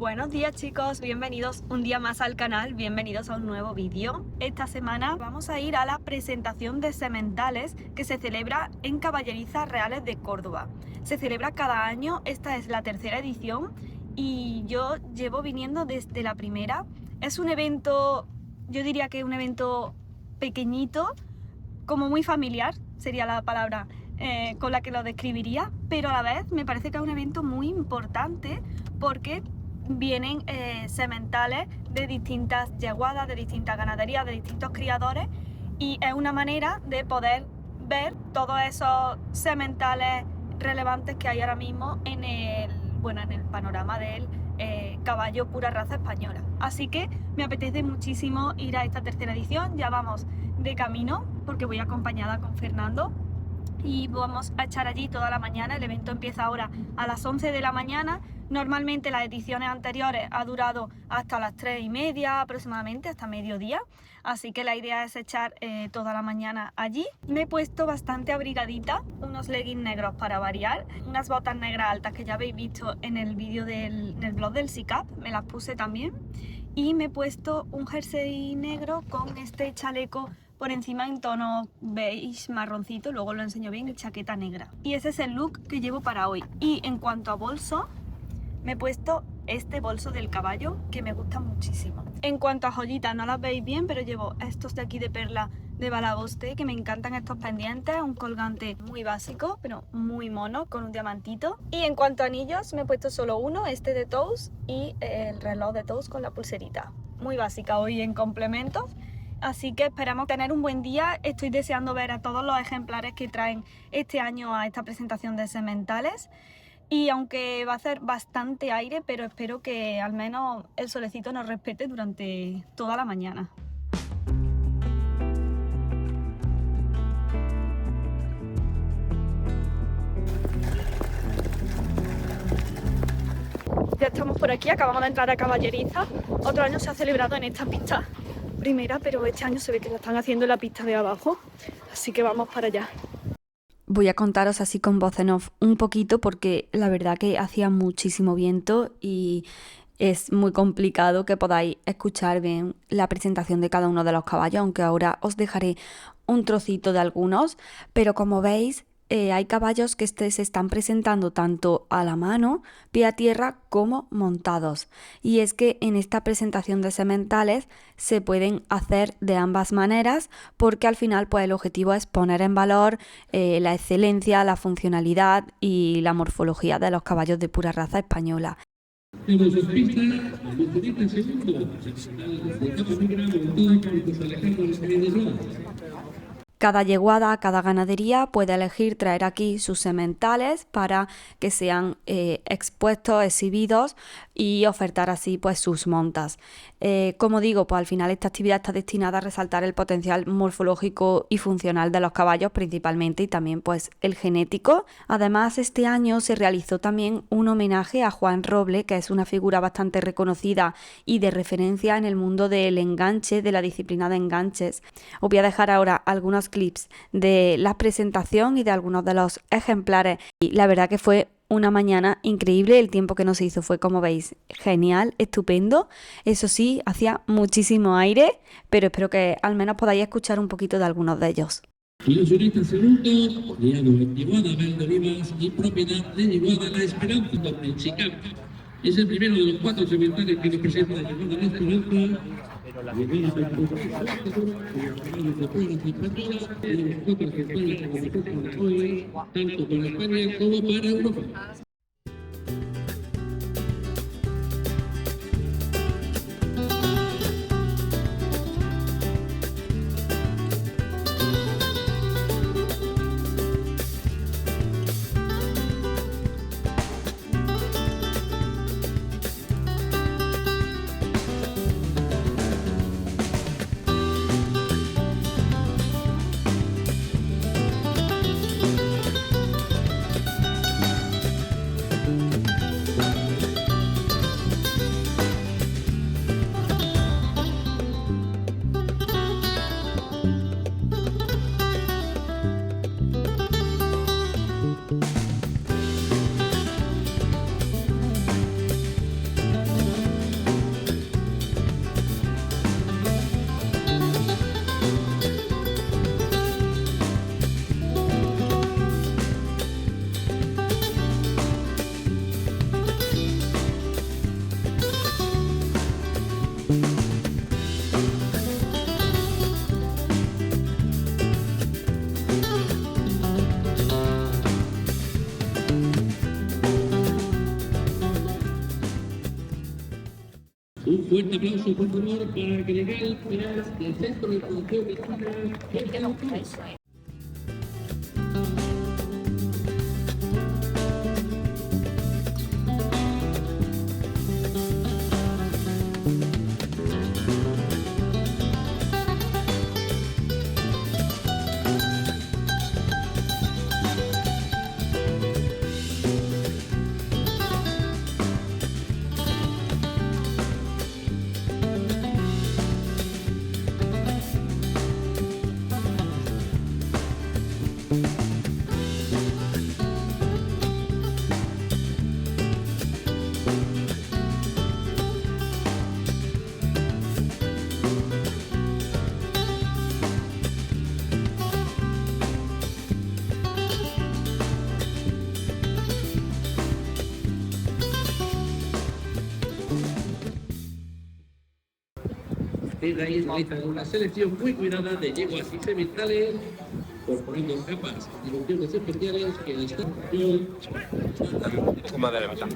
Buenos días chicos, bienvenidos un día más al canal, bienvenidos a un nuevo vídeo. Esta semana vamos a ir a la presentación de sementales que se celebra en Caballerizas Reales de Córdoba. Se celebra cada año, esta es la tercera edición y yo llevo viniendo desde la primera. Es un evento, yo diría que un evento pequeñito, como muy familiar, sería la palabra con la que lo describiría, pero a la vez me parece que es un evento muy importante porque vienen sementales de distintas yeguadas, de distintas ganaderías, de distintos criadores, y es una manera de poder ver todos esos sementales relevantes que hay ahora mismo en el panorama del caballo pura raza española. Así que me apetece muchísimo ir a esta tercera edición. Ya vamos de camino porque voy acompañada con Fernando y vamos a echar allí toda la mañana. El evento empieza ahora a las 11 de la mañana. Normalmente las ediciones anteriores ha durado hasta las 3:30 aproximadamente, hasta mediodía, así que la idea es echar toda la mañana allí. Me he puesto bastante abrigadita, unos leggings negros para variar, unas botas negras altas que ya habéis visto en el vídeo del blog del SICAP, me las puse también, y me he puesto un jersey negro con este chaleco por encima en tono beige marroncito, luego lo enseño bien, y chaqueta negra. Y ese es el look que llevo para hoy. Y en cuanto a bolso, me he puesto este bolso del caballo que me gusta muchísimo. En cuanto a joyitas, no las veis bien, pero llevo estos de aquí de perla de Balagoste, que me encantan estos pendientes, un colgante muy básico, pero muy mono, con un diamantito. Y en cuanto a anillos, me he puesto solo uno, este de Tous, y el reloj de Tous con la pulserita. Muy básica hoy en complementos. Así que esperamos tener un buen día. Estoy deseando ver a todos los ejemplares que traen este año a esta presentación de sementales. Y aunque va a hacer bastante aire, pero espero que al menos el solecito nos respete durante toda la mañana. Ya estamos por aquí, acabamos de entrar a Caballeriza. Otro año se ha celebrado en esta pista primera, pero este año se ve que la están haciendo en la pista de abajo, así que vamos para allá. Voy a contaros así con voz en off un poquito porque la verdad que hacía muchísimo viento y es muy complicado que podáis escuchar bien la presentación de cada uno de los caballos, aunque ahora os dejaré un trocito de algunos, pero como veis hay caballos que se están presentando tanto a la mano, pie a tierra, como montados. Y es que en esta presentación de sementales se pueden hacer de ambas maneras porque al final pues el objetivo es poner en valor la excelencia, la funcionalidad y la morfología de los caballos de pura raza española. Cada yeguada, cada ganadería puede elegir traer aquí sus sementales para que sean expuestos, exhibidos y ofertar así pues sus montas. Como digo, pues al final esta actividad está destinada a resaltar el potencial morfológico y funcional de los caballos principalmente y también pues el genético. Además, este año se realizó también un homenaje a Juan Roble, que es una figura bastante reconocida y de referencia en el mundo del enganche, de la disciplina de enganches. Os voy a dejar ahora algunos clips de la presentación y de algunos de los ejemplares y la verdad que fue una mañana increíble. El tiempo que nos hizo fue, como veis, genial, estupendo. Eso sí, hacía muchísimo aire, pero espero que al menos podáis escuchar un poquito de algunos de ellos. Ilusionista segundo, Yeguada Valdorivas y propiedad de Yeguada La Esperanza en Chicago. Es el primero de los 4 sementales que nos presenta Yeguada La Esperanza. Tanto para España como para Europa. Un fuerte aplauso, por favor, para que llegue el final del Centro de Producción de China. Desde ahí realizan una selección muy cuidada de yeguas y sementales, poniendo capas y dimensiones especiales que en esta función Más de la mitad.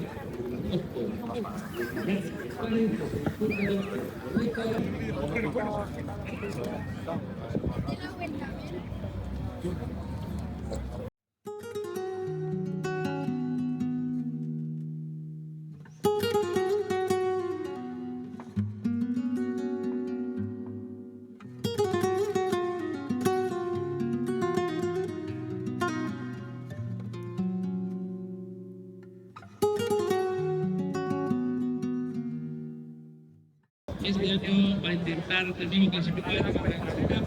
Este año va a intentar de nuevo clasificar para el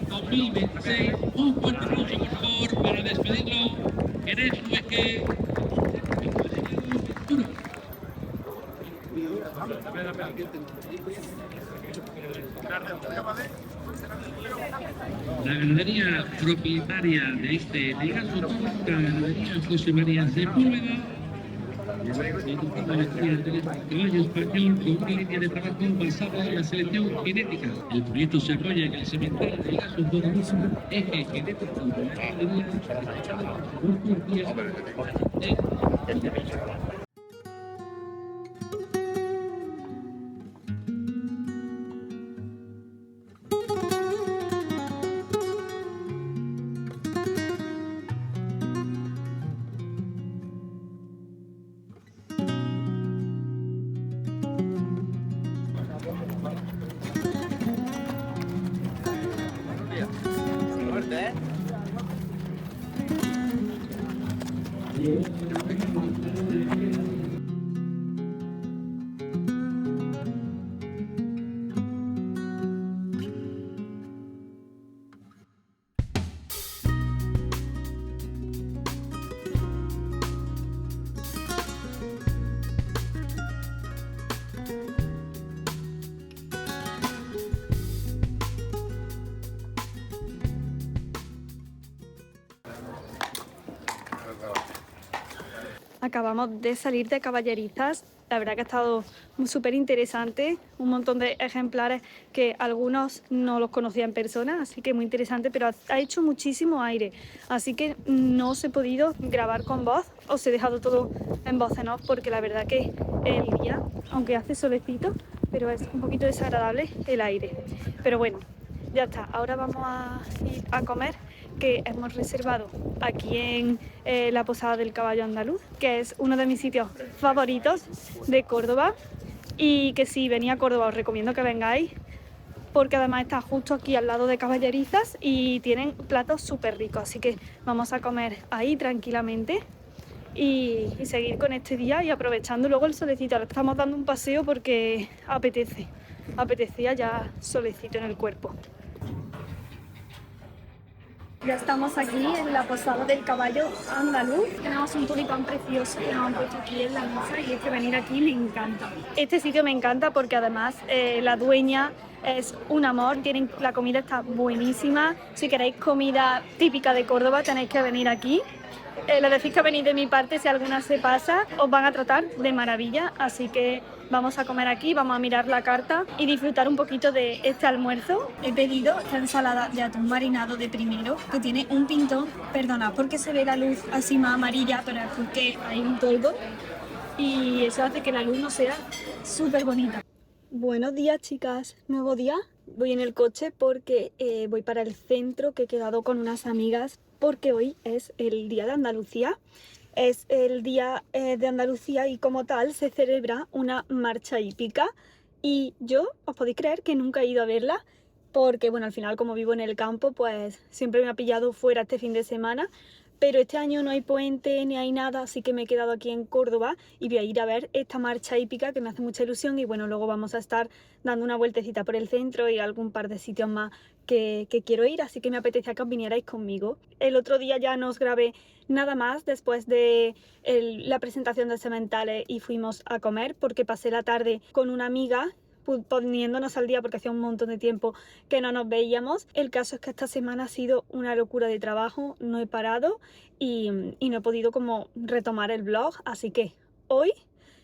2026. Un fuerte aplauso, por favor, para despedirlo. Eres Hueque. La ganadería propietaria de este Legazo, la ganadería José María Sepúlveda. Caballo español con una línea de trabajo basada en la selección genética. El proyecto se apoya en el cementerio de Legazo Doradoso, eje genético de la ganadería. Acabamos de salir de caballerizas, la verdad que ha estado súper interesante, un montón de ejemplares que algunos no los conocía en persona, así que muy interesante, pero ha hecho muchísimo aire, así que no os he podido grabar con voz, os he dejado todo en voz en off porque la verdad que el día, aunque hace solecito, pero es un poquito desagradable el aire. Pero bueno, ya está, ahora vamos a ir a comer, que hemos reservado aquí en la Posada del Caballo Andaluz, que es uno de mis sitios favoritos de Córdoba, y que si venís a Córdoba os recomiendo que vengáis, porque además está justo aquí al lado de Caballerizas y tienen platos súper ricos, así que vamos a comer ahí tranquilamente y seguir con este día y aprovechando luego el solecito. Ahora estamos dando un paseo porque apetecía ya solecito en el cuerpo. Ya estamos aquí en la Posada del Caballo Andaluz. Tenemos un tulipán precioso que nos han puesto aquí en la mesa y es que venir aquí me encanta. Este sitio me encanta porque además la dueña es un amor, la comida está buenísima. Si queréis comida típica de Córdoba tenéis que venir aquí. Les decís que venís de mi parte, si alguna se pasa, os van a tratar de maravilla, así que vamos a comer aquí, vamos a mirar la carta y disfrutar un poquito de este almuerzo. He pedido esta ensalada de atún marinado de primero, que tiene un pintón, perdonad porque se ve la luz así más amarilla, pero es porque hay un toldo y eso hace que la luz no sea súper bonita. Buenos días, chicas, nuevo día. Voy en el coche porque voy para el centro, que he quedado con unas amigas porque hoy es el día de Andalucía. Es el día de Andalucía y como tal se celebra una marcha hípica y yo, os podéis creer que nunca he ido a verla porque, bueno, al final como vivo en el campo, pues siempre me ha pillado fuera este fin de semana. Pero este año no hay puente ni hay nada, así que me he quedado aquí en Córdoba y voy a ir a ver esta marcha hípica que me hace mucha ilusión. Y bueno, luego vamos a estar dando una vueltecita por el centro y algún par de sitios más que quiero ir, así que me apetecía que os vinierais conmigo. El otro día ya no os grabé nada más después de la presentación de sementales y fuimos a comer porque pasé la tarde con una amiga poniéndonos al día porque hacía un montón de tiempo que no nos veíamos. El caso es que esta semana ha sido una locura de trabajo, no he parado y no he podido como retomar el vlog, así que hoy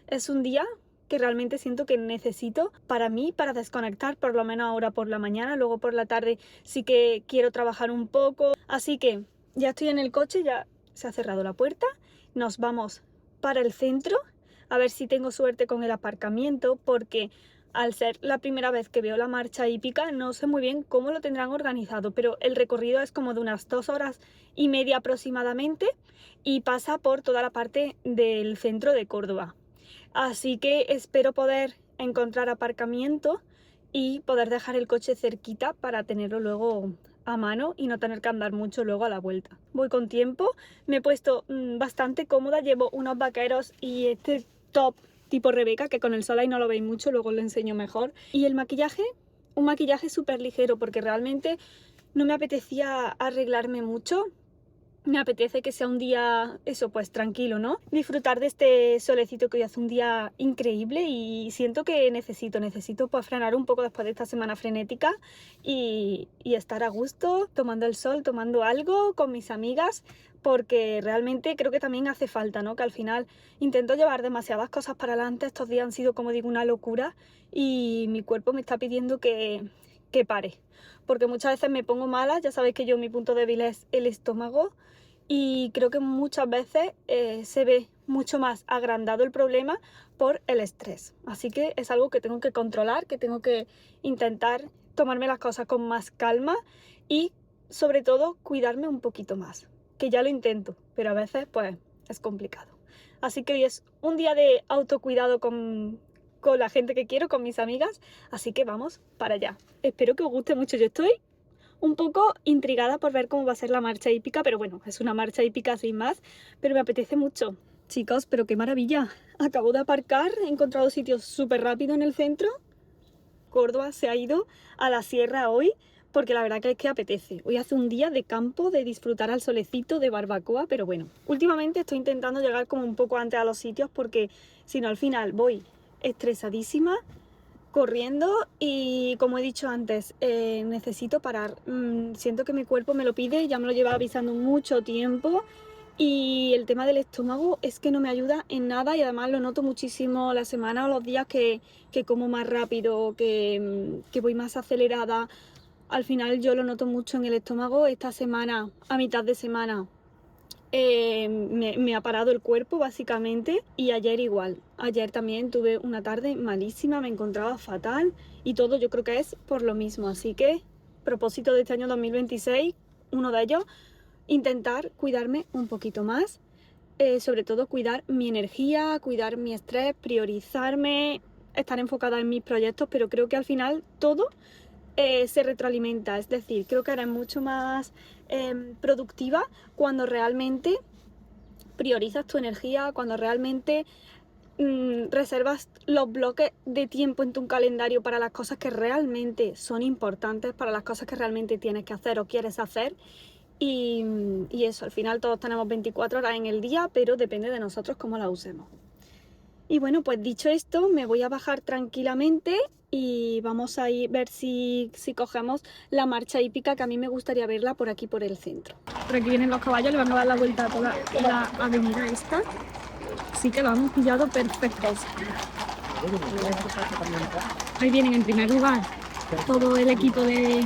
es un día que realmente siento que necesito para mí, para desconectar, por lo menos ahora por la mañana. Luego por la tarde sí que quiero trabajar un poco, así que ya estoy en el coche, ya se ha cerrado la puerta, nos vamos para el centro a ver si tengo suerte con el aparcamiento, porque al ser la primera vez que veo la marcha hípica no sé muy bien cómo lo tendrán organizado, pero el recorrido es como de unas 2 horas y media aproximadamente y pasa por toda la parte del centro de Córdoba. Así que espero poder encontrar aparcamiento y poder dejar el coche cerquita para tenerlo luego a mano y no tener que andar mucho luego a la vuelta. Voy con tiempo, me he puesto bastante cómoda, llevo unos vaqueros y este top tipo Rebeca, que con el sol ahí no lo veis mucho, luego lo enseño mejor. Y el maquillaje, un maquillaje súper ligero porque realmente no me apetecía arreglarme mucho. Me apetece que sea un día, eso pues tranquilo, ¿no? Disfrutar de este solecito que hoy hace un día increíble y siento que necesito pues frenar un poco después de esta semana frenética y estar a gusto, tomando el sol, tomando algo con mis amigas, porque realmente creo que también hace falta, ¿no? Que al final intento llevar demasiadas cosas para adelante. Estos días han sido, como digo, una locura y mi cuerpo me está pidiendo que pare, porque muchas veces me pongo mala. Ya sabéis que mi punto débil es el estómago y creo que muchas veces se ve mucho más agrandado el problema por el estrés. Así que es algo que tengo que controlar, que tengo que intentar tomarme las cosas con más calma y sobre todo cuidarme un poquito más, que ya lo intento, pero a veces pues es complicado. Así que hoy es un día de autocuidado con la gente que quiero, con mis amigas, así que vamos para allá. Espero que os guste mucho. Yo estoy un poco intrigada por ver cómo va a ser la marcha hípica, pero bueno, es una marcha hípica sin más, pero me apetece mucho. Chicos, pero qué maravilla, acabo de aparcar, he encontrado sitios súper rápido en el centro. Córdoba se ha ido a la sierra hoy, porque la verdad que es que apetece. Hoy hace un día de campo, de disfrutar al solecito, de barbacoa, pero bueno, últimamente estoy intentando llegar como un poco antes a los sitios, porque si no al final voy estresadísima, corriendo y como he dicho antes, necesito parar. Siento que mi cuerpo me lo pide, ya me lo lleva avisando mucho tiempo y el tema del estómago es que no me ayuda en nada y además lo noto muchísimo la semana o los días que como más rápido, que voy más acelerada. Al final yo lo noto mucho en el estómago. Esta semana, a mitad de semana, me ha parado el cuerpo básicamente y ayer igual. Ayer también tuve una tarde malísima, me encontraba fatal y todo yo creo que es por lo mismo. Así que propósito de este año 2026, uno de ellos, intentar cuidarme un poquito más, sobre todo cuidar mi energía, cuidar mi estrés, priorizarme, estar enfocada en mis proyectos, pero creo que al final todo se retroalimenta. Es decir, creo que eres mucho más productiva cuando realmente priorizas tu energía, cuando realmente reservas los bloques de tiempo en tu calendario para las cosas que realmente son importantes, para las cosas que realmente tienes que hacer o quieres hacer. Y eso, al final todos tenemos 24 horas en el día, pero depende de nosotros cómo las usemos. Y bueno, pues dicho esto, me voy a bajar tranquilamente y vamos a ir ver si cogemos la marcha hípica, que a mí me gustaría verla por aquí, por el centro. Por aquí vienen los caballos, le van a dar la vuelta a toda la avenida esta. Así que lo hemos pillado perfectos. Ahí vienen en primer lugar todo el equipo de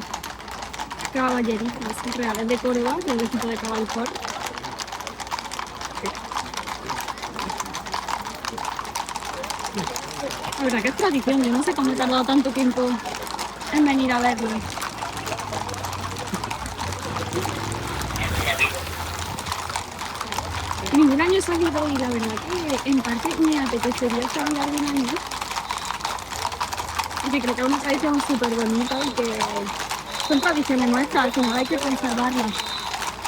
caballerizas reales de Córdoba, que es el equipo de Cabalcor. La verdad que es tradición, yo no sé cómo he tardado tanto tiempo en venir a verlo. Ningún año he salido y la verdad que en parte me apetecería salir algún año. Porque creo que es una tradición súper bonita y que son tradiciones nuestras, al final hay que conservarlas.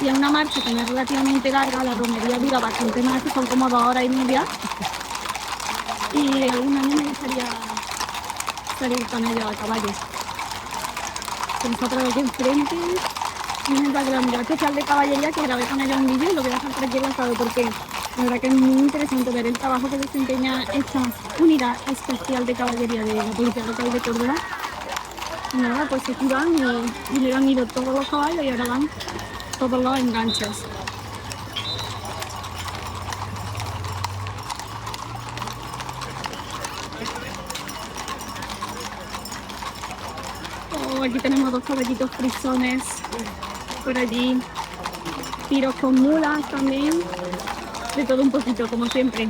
Y es una marcha que no es relativamente larga, la romería dura bastante más, que son como 2 horas y media. Y algún año me gustaría salir con ellos a caballo. Nosotros aquí enfrente tienen la unidad especial de caballería que grabé con ellos un vídeo y lo voy a dejar por aquí enlazado porque la verdad que es muy interesante ver el trabajo que desempeña esta unidad especial de caballería de la Policía Local de Córdoba. Y nada, pues aquí van y primero han ido todos los caballos y ahora van todos los enganches. Oh, aquí tenemos 2 caballitos frisones por allí, tiros con mulas también, de todo un poquito, como siempre.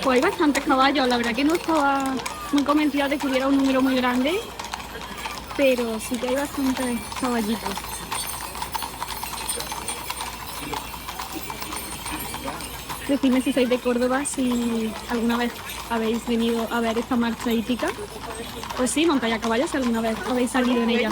Pues hay bastantes caballos, la verdad que no estaba muy convencida de que hubiera un número muy grande, pero sí que hay bastantes caballitos. Decidme si sois de Córdoba, si alguna vez habéis venido a ver esta marcha hípica. Pues sí, montáis a caballo si alguna vez habéis salido en ella.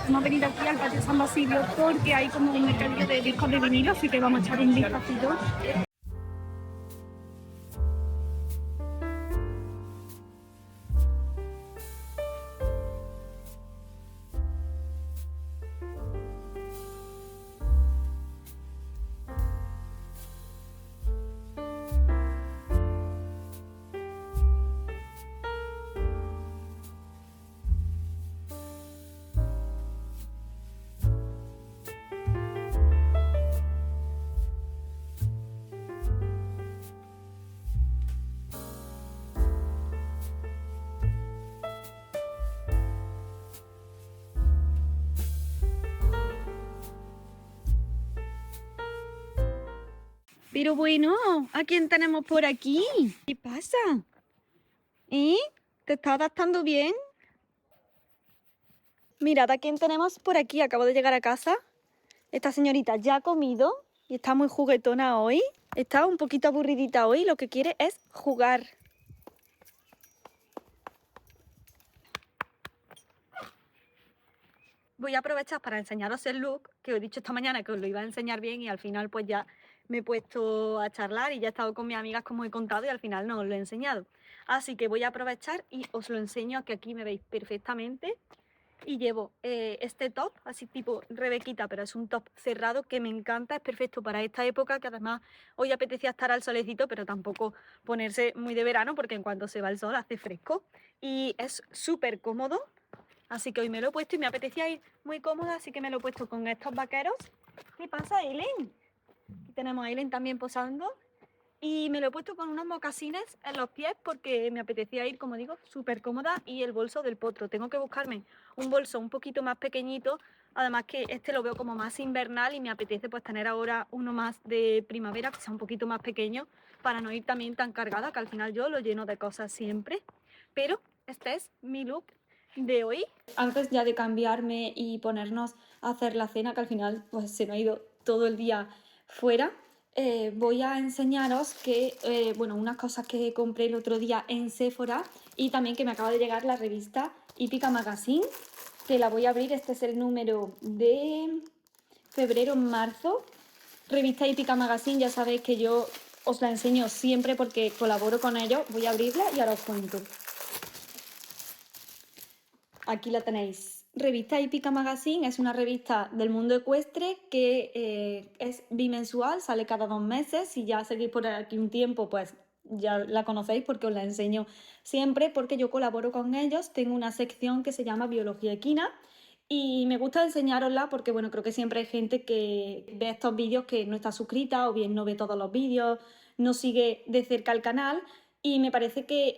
Hemos venido aquí al patio San Basilio porque hay como un mercadillo de discos de vinilo, así que vamos a echar un vistacito. Pero bueno, ¿a quién tenemos por aquí? ¿Qué pasa? ¿Te está adaptando bien? Mirad a quién tenemos por aquí. Acabo de llegar a casa. Esta señorita ya ha comido y está muy juguetona hoy. Está un poquito aburridita hoy. Lo que quiere es jugar. Voy a aprovechar para enseñaros el look que os he dicho esta mañana que os lo iba a enseñar bien y al final pues ya me he puesto a charlar y ya he estado con mis amigas como he contado y al final no os lo he enseñado. Así que voy a aprovechar y os lo enseño, que aquí me veis perfectamente. Y llevo este top, así tipo Rebequita, pero es un top cerrado que me encanta, es perfecto para esta época, que además hoy apetecía estar al solecito, pero tampoco ponerse muy de verano porque en cuanto se va el sol hace fresco. Y es súper cómodo, así que hoy me lo he puesto y me apetecía ir muy cómoda, así que me lo he puesto con estos vaqueros. ¿Qué pasa, Eileen? Aquí tenemos a Eileen también posando. Y me lo he puesto con unos mocasines en los pies porque me apetecía ir, como digo, súper cómoda, y el bolso del potro. Tengo que buscarme un bolso un poquito más pequeñito, además que este lo veo como más invernal y me apetece pues tener ahora uno más de primavera, que sea un poquito más pequeño, para no ir también tan cargada, que al final yo lo lleno de cosas siempre. Pero este es mi look de hoy. Antes ya de cambiarme y ponernos a hacer la cena, que al final pues se me ha ido todo el día fuera, voy a enseñaros que, bueno, unas cosas que compré el otro día en Sephora y también que me acaba de llegar la revista Hípica Magazine, que la voy a abrir. Este es el número de febrero-marzo. Revista Hípica Magazine, ya sabéis que yo os la enseño siempre porque colaboro con ellos. Voy a abrirla y ahora os cuento. Aquí la tenéis. Revista Hípica Magazine es una revista del mundo ecuestre que es bimensual, sale cada 2 meses. Si ya seguís por aquí un tiempo, pues ya la conocéis porque os la enseño siempre, porque yo colaboro con ellos. Tengo una sección que se llama Biología Equina y me gusta enseñarosla porque, bueno, creo que siempre hay gente que ve estos vídeos que no está suscrita o bien no ve todos los vídeos, no sigue de cerca el canal. Y me parece que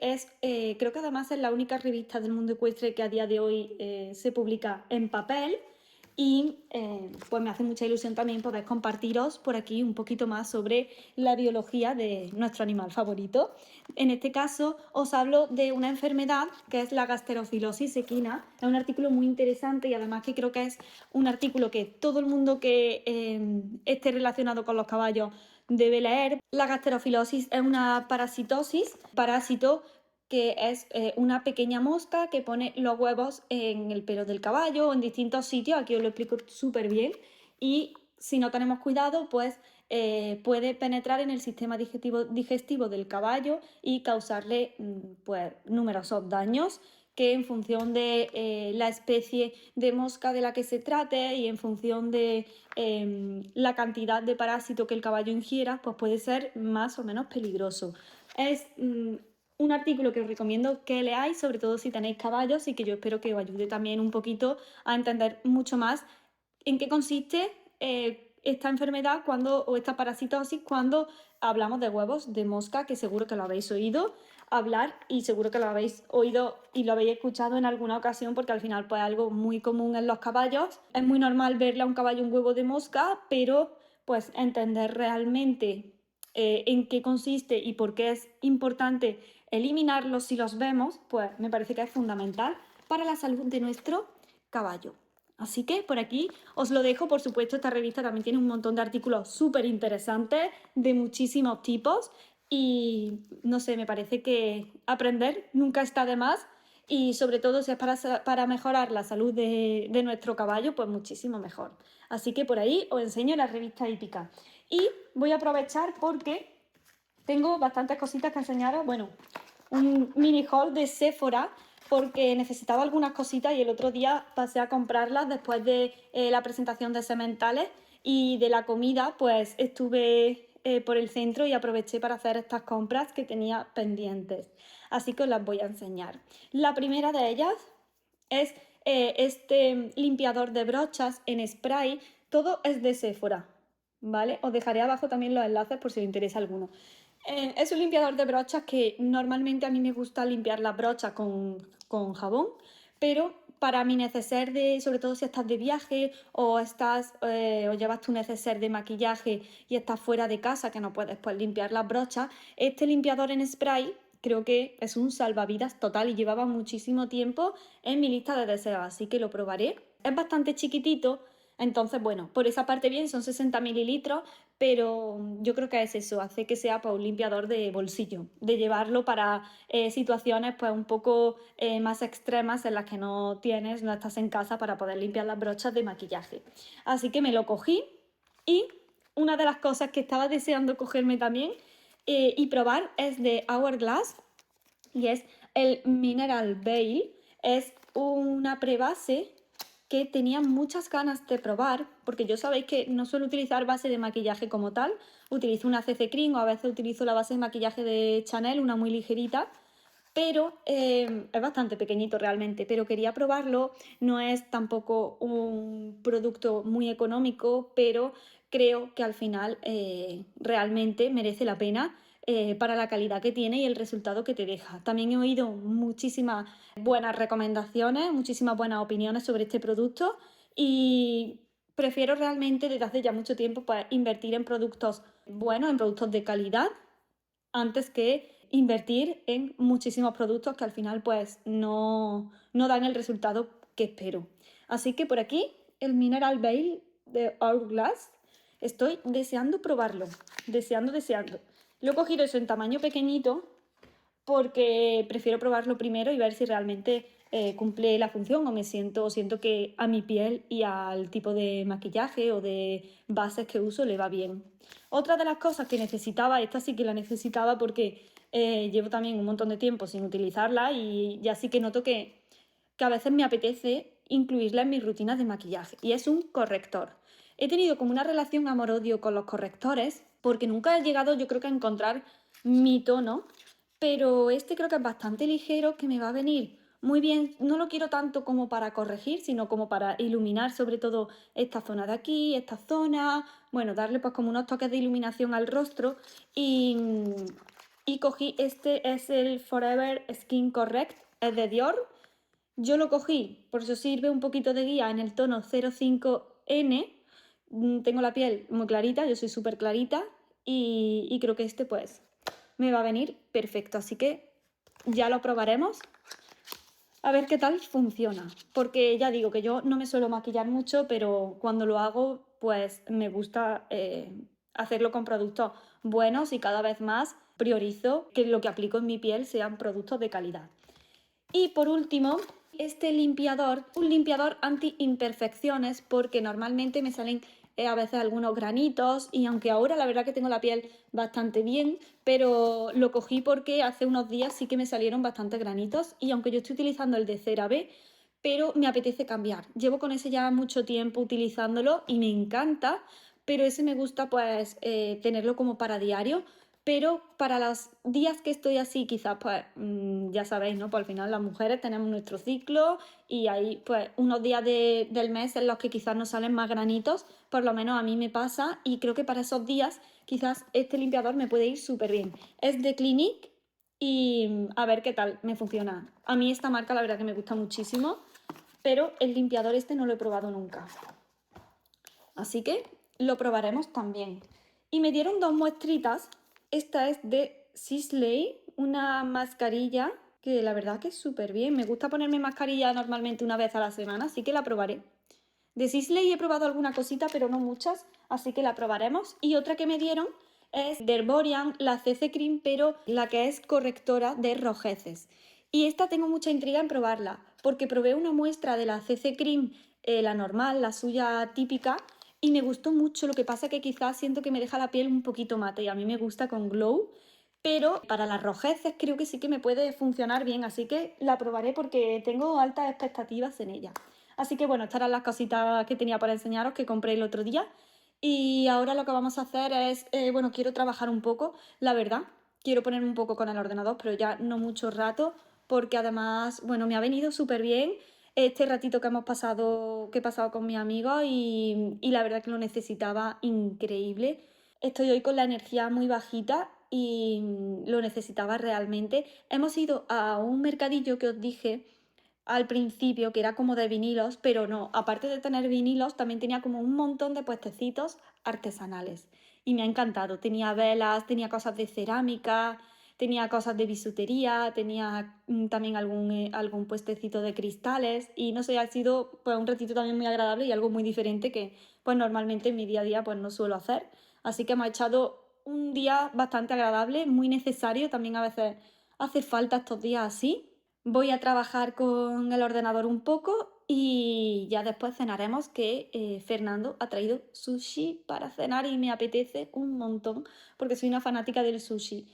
creo que además es la única revista del mundo ecuestre que a día de hoy se publica en papel y pues me hace mucha ilusión también poder compartiros por aquí un poquito más sobre la biología de nuestro animal favorito. En este caso os hablo de una enfermedad que es la gasterofilosis equina. Es un artículo muy interesante y además que creo que es un artículo que todo el mundo que esté relacionado con los caballos debe leer. La gasterofilosis es una parásito que es una pequeña mosca que pone los huevos en el pelo del caballo o en distintos sitios. Aquí os lo explico súper bien. Y si no tenemos cuidado, pues puede penetrar en el sistema digestivo del caballo y causarle pues, numerosos daños que en función de la especie de mosca de la que se trate y en función de la cantidad de parásito que el caballo ingiera, pues puede ser más o menos peligroso. Es un artículo que os recomiendo que leáis, sobre todo si tenéis caballos, y que yo espero que os ayude también un poquito a entender mucho más en qué consiste esta enfermedad o esta parasitosis cuando hablamos de huevos de mosca, que seguro que lo habéis oído hablar y seguro que lo habéis oído y lo habéis escuchado en alguna ocasión porque al final pues es algo muy común en los caballos. Es muy normal verle a un caballo un huevo de mosca, pero pues entender realmente en qué consiste y por qué es importante eliminarlos si los vemos, pues me parece que es fundamental para la salud de nuestro caballo. Así que por aquí os lo dejo. Por supuesto, esta revista también tiene un montón de artículos súper interesantes de muchísimos tipos y no sé, me parece que aprender nunca está de más y sobre todo si es para mejorar la salud de nuestro caballo, pues muchísimo mejor. Así que por ahí os enseño la revista hípica. Y voy a aprovechar porque tengo bastantes cositas que enseñaros. Bueno, un mini haul de Sephora porque necesitaba algunas cositas y el otro día pasé a comprarlas después de la presentación de sementales y de la comida, pues estuve por el centro y aproveché para hacer estas compras que tenía pendientes. Así que os las voy a enseñar. La primera de ellas es este limpiador de brochas en spray. Todo es de Sephora, ¿vale? Os dejaré abajo también los enlaces por si os interesa alguno. Es un limpiador de brochas que normalmente a mí me gusta limpiar las brochas con jabón, pero para mi neceser sobre todo si estás de viaje o llevas tu neceser de maquillaje y estás fuera de casa que no puedes pues, limpiar las brochas, este limpiador en spray creo que es un salvavidas total y llevaba muchísimo tiempo en mi lista de deseos, así que lo probaré. Es bastante chiquitito. Entonces, bueno, por esa parte bien, son 60 mililitros, pero yo creo que es eso, hace que sea pues, un limpiador de bolsillo, de llevarlo para situaciones pues un poco más extremas en las que no estás en casa para poder limpiar las brochas de maquillaje. Así que me lo cogí y una de las cosas que estaba deseando cogerme también y probar es de Hourglass y es el Mineral Veil. Es una prebase que tenía muchas ganas de probar, porque yo sabéis que no suelo utilizar base de maquillaje como tal, utilizo una CC Cream o a veces utilizo la base de maquillaje de Chanel, una muy ligerita, pero es bastante pequeñito realmente, pero quería probarlo, no es tampoco un producto muy económico, pero creo que al final realmente merece la pena para la calidad que tiene y el resultado que te deja. También he oído muchísimas buenas recomendaciones, muchísimas buenas opiniones sobre este producto y prefiero realmente desde hace ya mucho tiempo pues, invertir en productos buenos, en productos de calidad, antes que invertir en muchísimos productos que al final pues no dan el resultado que espero. Así que por aquí el Mineral Veil de Hourglass estoy deseando probarlo, deseando. Lo he cogido eso en tamaño pequeñito porque prefiero probarlo primero y ver si realmente cumple la función o siento que a mi piel y al tipo de maquillaje o de bases que uso le va bien. Otra de las cosas que necesitaba, esta sí que la necesitaba porque llevo también un montón de tiempo sin utilizarla y ya sí que noto que a veces me apetece incluirla en mis rutinas de maquillaje y es un corrector. He tenido como una relación amor-odio con los correctores porque nunca he llegado, yo creo que, a encontrar mi tono, pero este creo que es bastante ligero, que me va a venir muy bien. No lo quiero tanto como para corregir, sino como para iluminar sobre todo esta zona de aquí, esta zona, bueno, darle pues como unos toques de iluminación al rostro y cogí este, es el Forever Skin Correct, es de Dior. Yo lo cogí, por eso sirve un poquito de guía, en el tono 05N. Tengo la piel muy clarita, yo soy súper clarita y creo que este pues me va a venir perfecto, así que ya lo probaremos a ver qué tal funciona, porque ya digo que yo no me suelo maquillar mucho, pero cuando lo hago pues me gusta hacerlo con productos buenos y cada vez más priorizo que lo que aplico en mi piel sean productos de calidad. Y por último, este limpiador, un limpiador anti-imperfecciones, porque normalmente me salen a veces algunos granitos y aunque ahora la verdad que tengo la piel bastante bien, pero lo cogí porque hace unos días sí que me salieron bastantes granitos y aunque yo estoy utilizando el de CeraVe, pero me apetece cambiar. Llevo con ese ya mucho tiempo utilizándolo y me encanta, pero ese me gusta pues tenerlo como para diario. Pero para los días que estoy así, quizás pues ya sabéis, ¿no? Pues al final las mujeres tenemos nuestro ciclo y hay pues unos días del mes en los que quizás nos salen más granitos, por lo menos a mí me pasa y creo que para esos días quizás este limpiador me puede ir súper bien. Es de Clinique y a ver qué tal me funciona. A mí esta marca la verdad que me gusta muchísimo, pero el limpiador este no lo he probado nunca. Así que lo probaremos también. Y me dieron 2 muestritas. Esta es de Sisley, una mascarilla que la verdad que es súper bien. Me gusta ponerme mascarilla normalmente una vez a la semana, así que la probaré. De Sisley he probado alguna cosita, pero no muchas, así que la probaremos. Y otra que me dieron es de Herborian, la CC Cream, pero la que es correctora de rojeces. Y esta tengo mucha intriga en probarla, porque probé una muestra de la CC Cream, la normal, la suya típica, y me gustó mucho. Lo que pasa que quizás siento que me deja la piel un poquito mate y a mí me gusta con glow, pero para las rojeces creo que sí que me puede funcionar bien, así que la probaré porque tengo altas expectativas en ella. Así que bueno, estas eran las cositas que tenía para enseñaros que compré el otro día y ahora lo que vamos a hacer es, bueno, quiero trabajar un poco, la verdad, quiero ponerme un poco con el ordenador, pero ya no mucho rato, porque además, bueno, me ha venido súper bien este ratito que hemos pasado, que he pasado con mis amigos y la verdad que lo necesitaba increíble. Estoy hoy con la energía muy bajita y lo necesitaba realmente. Hemos ido a un mercadillo que os dije al principio que era como de vinilos, pero no, aparte de tener vinilos, también tenía como un montón de puestecitos artesanales y me ha encantado. Tenía velas, tenía cosas de cerámica, tenía cosas de bisutería, tenía también algún puestecito de cristales y no sé, ha sido pues un ratito también muy agradable y algo muy diferente que pues normalmente en mi día a día pues no suelo hacer. Así que hemos echado un día bastante agradable, muy necesario, también a veces hace falta estos días así. Voy a trabajar con el ordenador un poco y ya después cenaremos, que Fernando ha traído sushi para cenar y me apetece un montón porque soy una fanática del sushi.